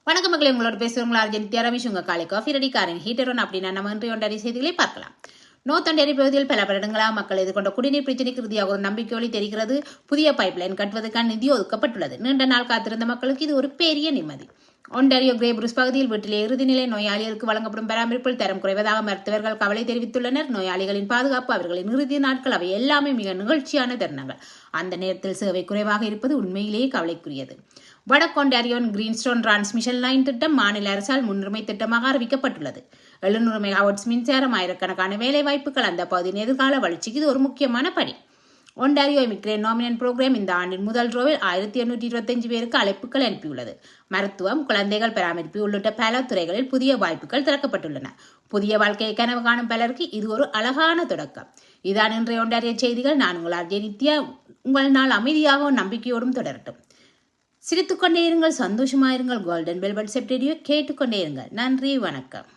வணக்கம் மக்களை, உங்களோட பேசுகிறவங்களா அர்ஜென்டியா ரமேஷ். உங்கள் காலை காஃபி ரெடிக்காரன் ஹீட்டரோன் அப்படின்னா நம்ம இன்றைய ஒன்றரை செய்திகளை பார்க்கலாம். நோத்தண்டேரி பகுதியில் பல வருடங்களாக மக்கள் எதிர்கொண்ட குடிநீர் பிரச்சினைக்கு இறுதியாக ஒரு நம்பிக்கையோடு தெரிகிறது. புதிய பைப்லைன் கட்டுவதற்கான நிதி ஒதுக்கப்பட்டுள்ளது. நீண்ட நாள் காத்திருந்த மக்களுக்கு இது ஒரு பெரிய நிம்மதி. ஒன்டாரியோ கிரே புருஸ் பகுதியில் வீட்டிலே இறுதிநிலை நோயாளிகளுக்கு வழங்கப்படும் பராமரிப்பில் தரம் குறைவதாக மருத்துவர்கள் கவலை தெரிவித்துள்ளனர். நோயாளிகளின் பாதுகாப்பு, அவர்களின் இறுதி நாட்கள், அவை எல்லாமே மிக நிகழ்ச்சியான தருணங்கள். அந்த நேரத்தில் சேவை குறைவாக இருப்பது உண்மையிலேயே கவலைக்குரியது. வடக்கொண்டாரியோன் கிரீன்ஸ்டோன் டிரான்ஸ்மிஷன் லைன் திட்டம் மாநில அரசால் முன்னுரிமை திட்டமாக அறிவிக்கப்பட்டுள்ளது. 700 மெகாவாட்ஸ் மின்சாரம், ஆயிரக்கணக்கான வேலை வாய்ப்புகள், அந்த பகுதியின் எதிர்கால வளர்ச்சிக்கு இது ஒரு முக்கியமான படி. ஒன்டாரியோ இமிகிரேட் நாமினன் புரோகிராம் இந்த ஆண்டின் முதல் ரோவில் 1825 பேருக்கு அழைப்புகள் அனுப்பியுள்ளது. மருத்துவம், குழந்தைகள் பராமரிப்பு உள்ளிட்ட பல துறைகளில் புதிய வாய்ப்புகள் திறக்கப்பட்டுள்ளன. புதிய வாழ்க்கையை கனவு காணும் பலருக்கு இது ஒரு அழகான தொடக்கம். இதான் இன்றைய ஒன்டாரியோ செய்திகள். நான் உங்கள் அர்ஜென்டியா. உங்கள் நாள் அமைதியாகவும் நம்பிக்கையோடும் தொடரட்டும். சிரித்துக்கொண்டே இருங்கள், சந்தோஷமாயிருங்கள். கோல்டன் வெல்வெட் செப்ட் ரேடியோ கேட்டுக்கொண்டே இருங்கள். நன்றி, வணக்கம்.